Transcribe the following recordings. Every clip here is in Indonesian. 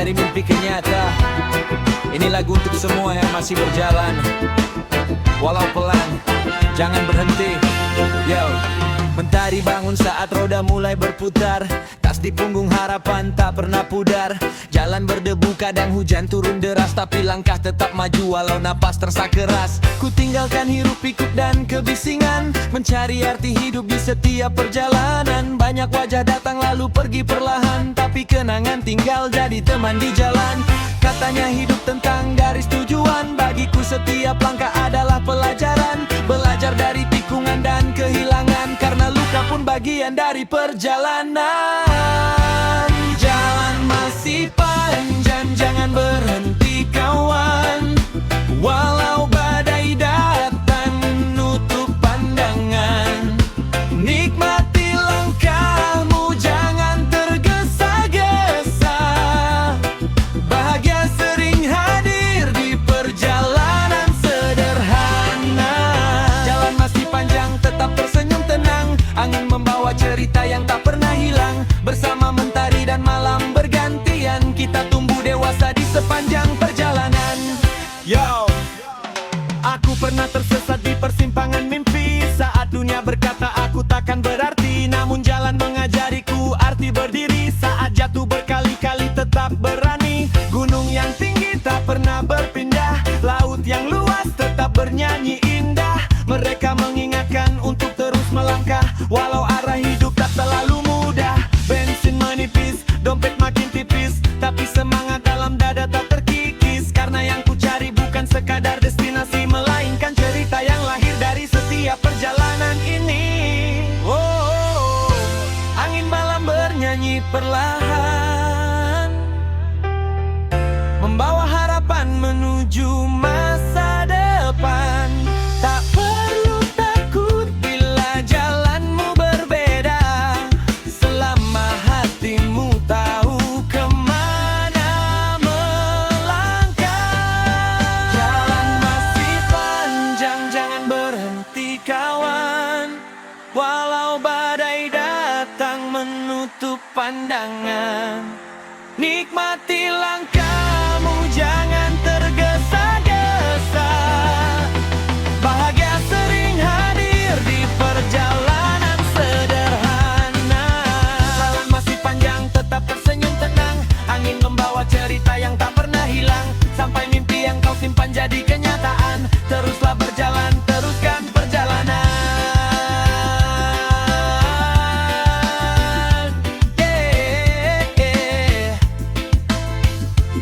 dari mimpi ke nyata. Ini lagu untuk semua yang masih berjalan, walau pelan, jangan berhenti. Yo, mentari bangun saat roda mulai berputar. Tas di punggung harapan tak pernah pudar. Jalan berdebu kadang hujan turun deras, tapi langkah tetap maju walau napas terasa keras. Ku tinggalkan hiruk pikuk dan kebisingan, mencari arti hidup di setiap perjalanan. Banyak wajah datang lalu pergi perlahan, tapi kenangan tinggal jadi teman di jalan. Katanya hidup tentang garis tujuan, bagiku setiap langkah adalah pelajaran. Belajar dari tikungan dan kehilangan, karena luka pun bagian dari perjalanan. Jalan masih panjang, jangan berhenti kawan. Walau badai datang menutup pandangan, nikmati langkahmu, jangan tergesa-gesa. Bahagia sering hadir di perjalanan sederhana. Jalan masih panjang, tetap tersenyum tenang. Angin membawa cerita yang tak pernah hilang. Bersama mentari dan malam bergantian, kita tumbuh dewasa di sepanjang perjalanan. Yo, aku pernah tersesat di persimpangan mimpi. Saat dunia berkata aku takkan berarti, namun jalan mengajariku arti berdiri. Saat jatuh berkali-kali tetap berani. Gunung yang tinggi tak pernah berpindah, laut yang luas tetap bernyanyi indah. Mereka mengingatkan untuk terus melangkah, walau arah hidup tak selalu mudah. Bensin menipis, dompet makin tipis, tapi semangat dalam dada tak terkikis. Karena yang ku cari bukan sekadar destinasi, melainkan cerita yang lahir dari setiap perjalanan ini. Oh, oh, oh. Angin malam bernyanyi perlahan, membawa harapan menuju masa depan. Tak perlu takut bila jalanmu berbeda, selama hatimu tahu kemana melangkah. Jalan masih panjang, jangan berhenti kawan. Walau badai datang menutup pandangan, nikmati langkahmu, jangan tergesa-gesa. Bahagia sering hadir di perjalanan sederhana. Jalan masih panjang, tetap tersenyum tenang. Angin membawa cerita yang tak pernah hilang, sampai mimpi yang kau simpan jadi kenyataan. Teruslah berjalan, teruskan perjalanan.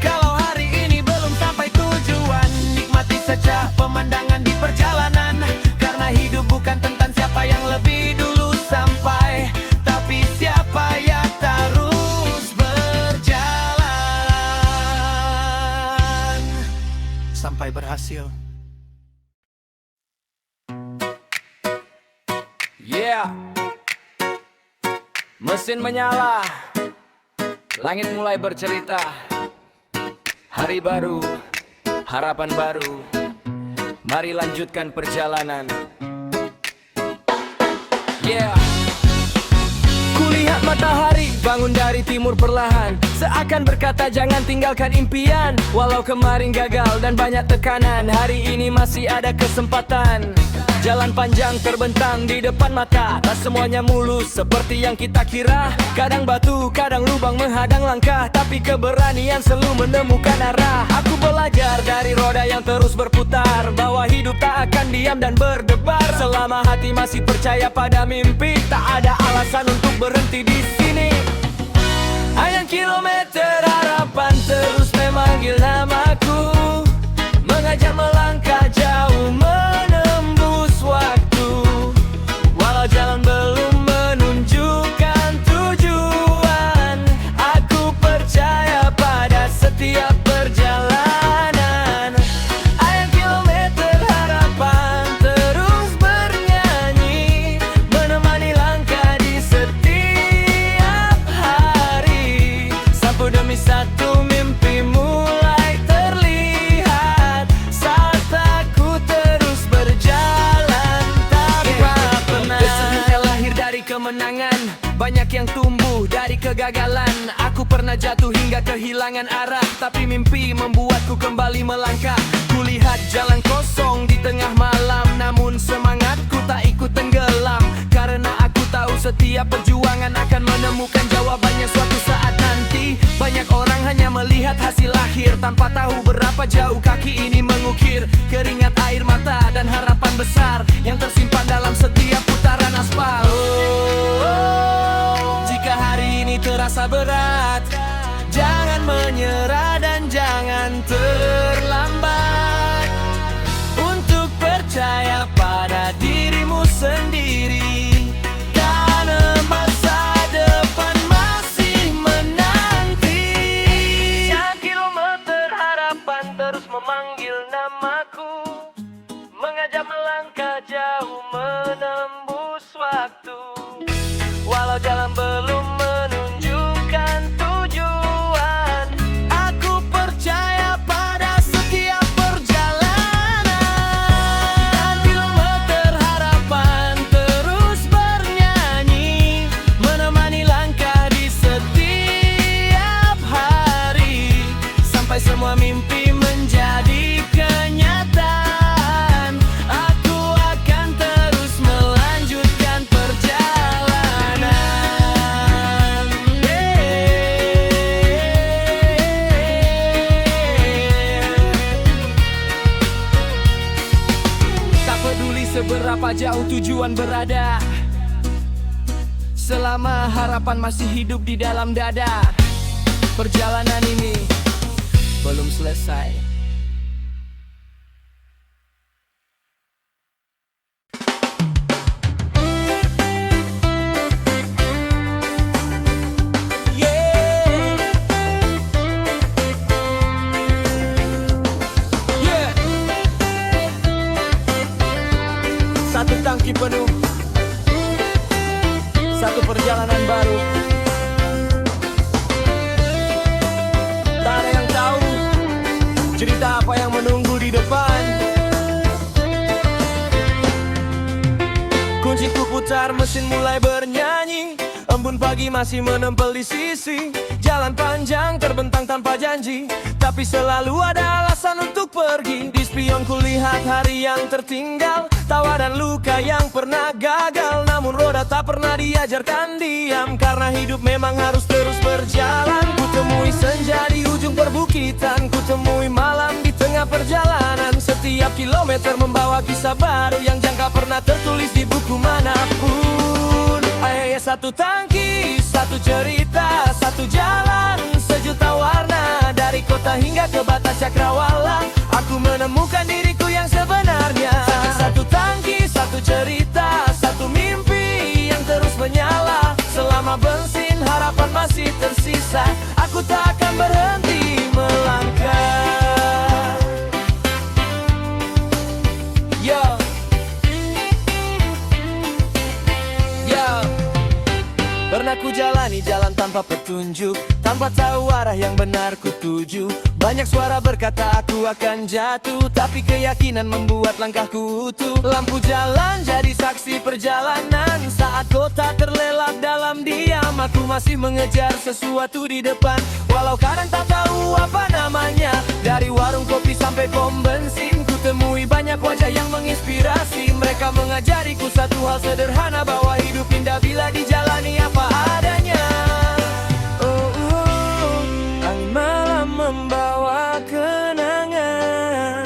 Kalau hari ini belum sampai tujuan, nikmati saja pemandangan di perjalanan. Karena hidup bukan tentang siapa yang lebih dulu sampai, tapi siapa yang terus berjalan sampai berhasil. Yeah, mesin menyala, langit mulai bercerita. Hari baru, harapan baru, mari lanjutkan perjalanan. Yeah. Kulihat matahari bangun dari timur perlahan, seakan berkata jangan tinggalkan impian. Walau kemarin gagal dan banyak tekanan, hari ini masih ada kesempatan. Jalan panjang terbentang di depan mata, tak semuanya mulus seperti yang kita kira. Kadang batu, kadang lubang menghadang langkah, tapi keberanian selalu menemukan arah. Aku belajar dari roda yang terus berputar, bahwa hidup tak akan diam dan berdebar. Selama hati masih percaya pada mimpi, tak ada alasan untuk berhenti di sini. Ayam kilometer harapan terus memanggil namaku, mengajak melangkah jauh menembus waktu. Walau jalan belum menunjukkan tujuan, aku percaya pada setiap perjalanan. Ayam kilometer harapan terus bernyanyi, menemani langkah di setiap hari. Satu demi satu mimpi mulai terlihat, saat aku terus berjalan tanpa pernah. Kemenangan, banyak banyak yang tumbuh dari kegagalan. Aku pernah jatuh hingga kehilangan arah, tapi mimpi membuatku kembali melangkah. Kulihat jalan kosong di tengah malam, namun semangatku tak ikut tenggelam. Karena aku tahu setiap perjuangan akan menemukan jawabannya suatu saat nanti. Banyak orang hanya melihat hasil akhir, tanpa tahu berapa jauh kaki ini mengukir. Keringat, air mata, dan harapan besar yang tersimpan dalam setiap putaran aspal. Jika hari ini terasa berat, jangan menyerah dan jangan terlambat untuk percaya pada dirimu sendiri, karena masa depan masih menanti. Sekian kilometer harapan terus memanggil namaku, mengajak melangkah jauh menembus waktu. Walau jalan belum menunjukkan tujuan, aku percaya pada setiap perjalanan. Kilometer harapan terus bernyanyi, menemani langkah di setiap hari, sampai semua mimpi menjadi kenyataan. Aku akan terus melanjutkan perjalanan. Tak peduli seberapa jauh tujuan berada, selama harapan masih hidup di dalam dada, perjalanan ini belum selesai. Satu tangki penuh, satu perjalanan baru. Tak ada yang tahu cerita apa yang menunggu di depan. Kunci ku putar, mesin mulai bernyanyi. Embun pagi masih menempel di sisi. Jalan panjang terbentang tanpa janji, tapi selalu ada alasan untuk pergi. Di spion ku lihat hari yang tertinggal, tawa dan luka yang pernah gagal. Namun roda tak pernah diajarkan diam, karena hidup memang harus terus berjalan. Ku temui senja di ujung perbukitan, ku temui malam di tengah perjalanan. Setiap kilometer membawa kisah baru yang jangka pernah tertulis di buku manapun. Ayah, satu tangki, satu cerita, satu jalan, sejuta warna. Dari kota hingga ke batas cakrawala, aku menemukan diriku yang sebenarnya. Satu tangki, satu cerita, satu mimpi yang terus menyala. Selama bensin harapan masih tersisa, aku tak akan berhenti melangkah. Yo, yo, pernah ku jalani jalan tanpa petunjuk, tanpa tahu arah yang benar ku tuju. Banyak suara berkata aku akan jatuh, tapi keyakinan membuat langkahku utuh. Lampu jalan jadi saksi perjalanan, saat kota terlelap dalam diam. Aku masih mengejar sesuatu di depan, walau kadang tak tahu apa namanya. Dari warung kopi sampai pom bensin, ku temui banyak wajah yang menginspirasi. Mereka mengajariku satu hal sederhana, bahwa hidup indah bila dijalani apa adanya. Angin malam membawa kenangan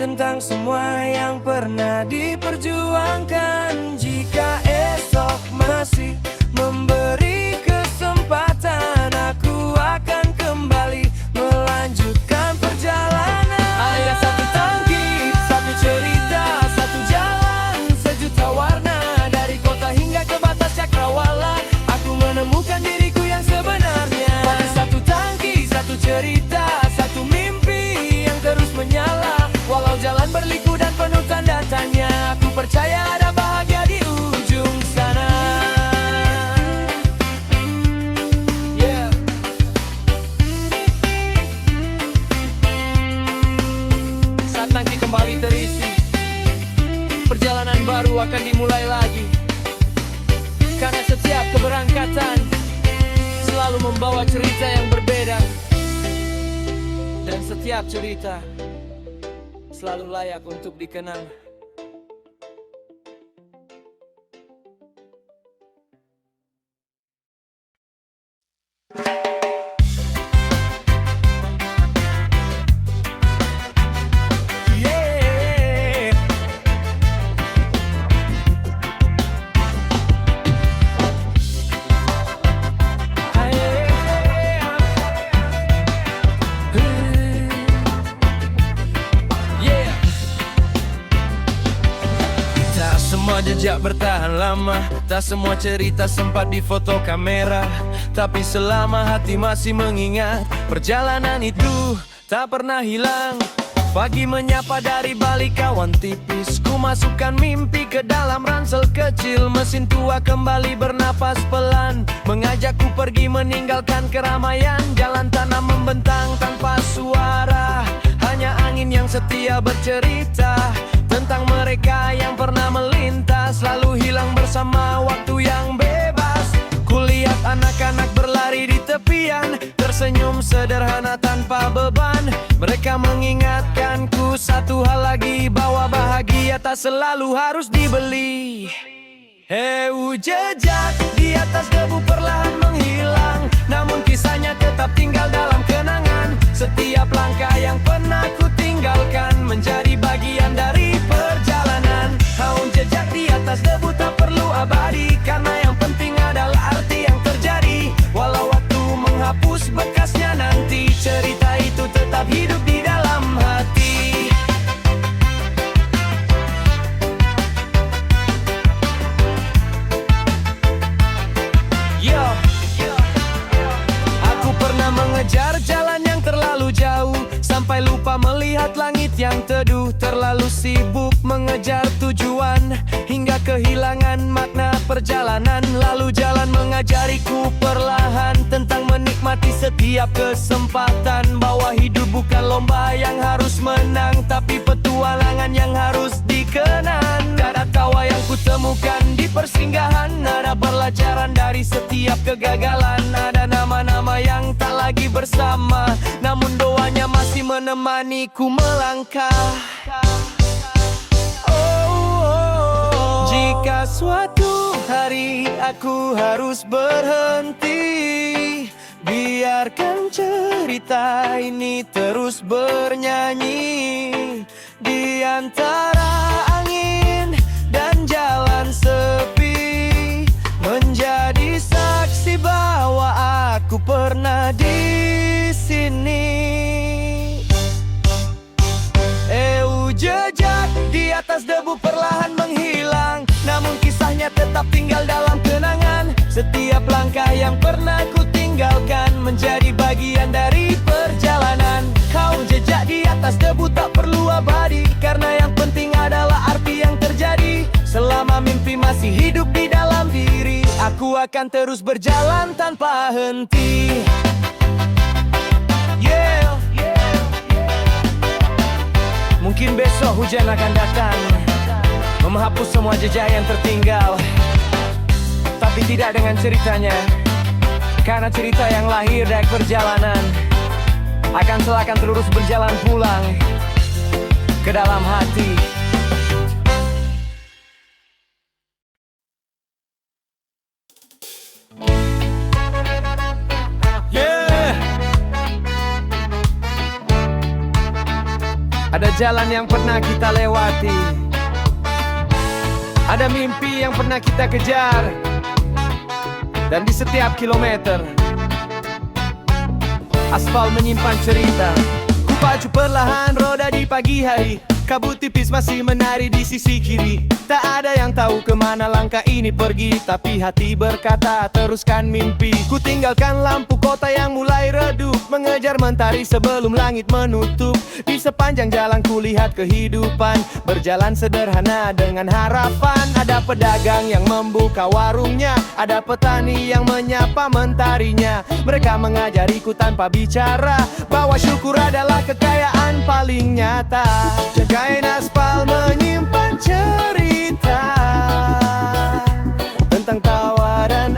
tentang semua yang pernah diperjuangkan. Jika esok masih memberi kesempatan, aku akan kembali melanjutkan perjalanan. Ada satu tangki, satu cerita, satu jalan, sejuta warna. Dari kota hingga ke batas cakrawala, aku menemukan diriku yang sebenarnya. Ada satu tangki, satu cerita, satu mimpi yang terus menyala. Walau jalan berliku dan penuh tanda tanya, aku percaya ada bahagia di ujung sana. Yeah. Saat tangki kembali terisi, perjalanan baru akan dimulai lagi. Karena setiap setiap keberangkatan selalu membawa cerita yang berbeda. Dan setiap cerita selalu layak untuk dikenang. Semua jejak bertahan lama, tak semua cerita sempat difoto kamera. Tapi selama hati masih mengingat, perjalanan itu tak pernah hilang. Pagi menyapa dari balik awan tipis, ku masukkan mimpi ke dalam ransel kecil. Mesin tua kembali bernapas pelan, mengajakku pergi meninggalkan keramaian. Jalan tanah membentang tanpa suara, hanya angin yang setia bercerita tentang mereka yang pernah melintas, lalu hilang bersama waktu yang bebas. Kulihat anak-anak berlari di tepian, tersenyum sederhana tanpa beban. Mereka mengingatkanku satu hal lagi, bahwa bahagia tak selalu harus dibeli. Jejak di atas debu perlahan menghilang, namun kisahnya tetap tinggal dalam kenangan. Setiap langkah yang pernah ku tinggalkan menjadi bagian dari perjalanan. Jejak di atas debu tak perlu abadi, karena yang penting adalah arti yang terjadi. Walau waktu menghapus bekasnya, nanti cerita itu tetap hidup di dalam hati. Aku pernah mengejar jalan yang terlalu jauh, sampai lupa melihat langit yang teduh. Terlalu sibuk mengejar tujuan, hingga kehilangan makna perjalanan. Lalu jalan mengajariku perlahan tentang menikmati setiap kesempatan, bahwa hidup bukan lomba yang harus menang, tapi petualangan yang harus dikenang. Ada tawa yang kutemukan di persinggahan, ada pelajaran dari setiap kegagalan. Ada nama-nama yang tak lagi bersama, namun doanya masih menemaniku melangkah. Jika suatu hari aku harus berhenti, biarkan cerita ini terus bernyanyi di antara angin dan jalan sepi, menjadi saksi bahwa aku pernah di sini. Jejak di atas debu perlahan menghilang, namun kisahnya tetap tinggal dalam kenangan. Setiap langkah yang pernah ku tinggalkan menjadi bagian dari perjalanan. Jejak di atas debu tak perlu abadi, karena yang penting adalah arti yang terjadi. Selama mimpi masih hidup di dalam diri, aku akan terus berjalan tanpa henti. Mungkin besok hujan akan datang, menghapus semua jejak yang tertinggal, tapi tidak dengan ceritanya. Karena cerita yang lahir dari perjalanan akan terus berjalan pulang ke dalam hati. Ada jalan yang pernah kita lewati, ada mimpi yang pernah kita kejar, dan di setiap kilometer aspal menyimpan cerita. Ku pacu perlahan roda di pagi hari, kabut tipis masih menari di sisi kiri. Tak ada yang tahu kemana langkah ini pergi, tapi hati berkata teruskan mimpi. Ku tinggalkan lampu kota yang mulai redup, mengejar mentari sebelum langit menutup. Di sepanjang jalan ku lihat kehidupan berjalan sederhana dengan harapan. Ada pedagang yang membuka warungnya, ada petani yang menyapa mentarinya. Mereka mengajariku tanpa bicara bahwa syukur adalah kekayaan paling nyata. Kain aspal menyimpan cerita tentang tawa dan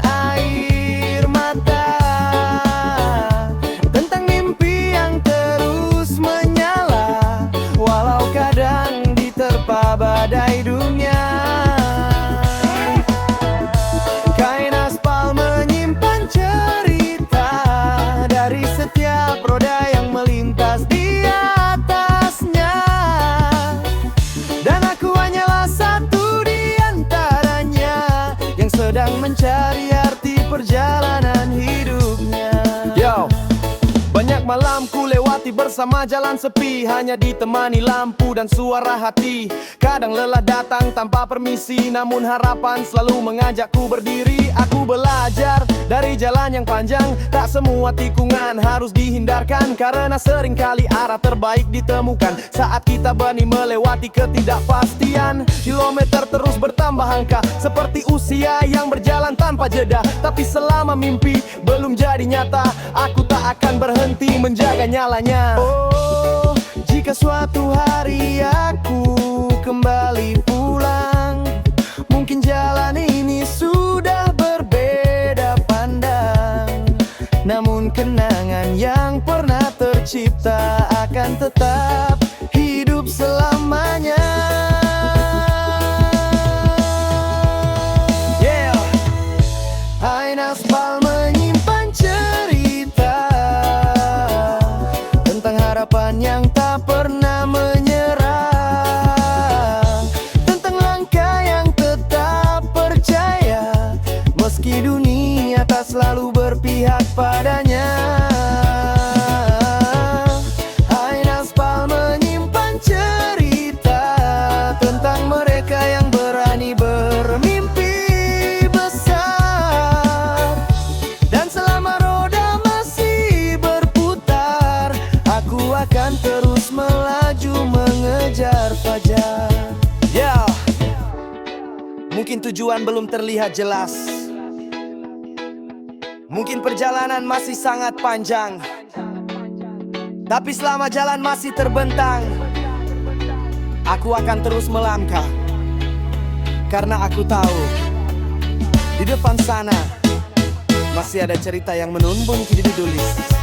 perjalanan hidupnya. Yo, banyak malam ku lewati bersama jalan sepi, hanya ditemani lampu dan suara hati. Kadang lelah datang tanpa permisi, namun harapan selalu mengajakku berdiri. Aku belajar dari jalan yang panjang, tak semua tikungan harus dihindarkan, karena seringkali arah terbaik ditemukan saat kita berani melewati ketidakpastian. Kilometer terus bertambah angka, seperti usia yang berjalan tanpa jeda. Tapi selama mimpi belum jadi nyata, aku tak akan berhenti menjaga nyalanya. Oh, jika suatu hari aku kembali pulang, mungkin jalan ini sudah berbeda pandang, namun kenangan yang pernah tercipta akan tetap hidup selamanya. Yeah, Ain Aspal menyimpan cerita tentang harapan yang tak pernah menyerah, tentang langkah yang tetap percaya meski dunia tak selalu berpihak padanya. Ain Aspal menyimpan cerita tentang mereka yang berani bermimpi besar. Dan selama roda masih berputar, aku akan terus melaju mengejar fajar. Ya, mungkin tujuan belum terlihat jelas, mungkin perjalanan masih sangat panjang, tapi selama jalan masih terbentang, aku akan terus melangkah, karena aku tahu di depan sana masih ada cerita yang menunggu kini ditulis.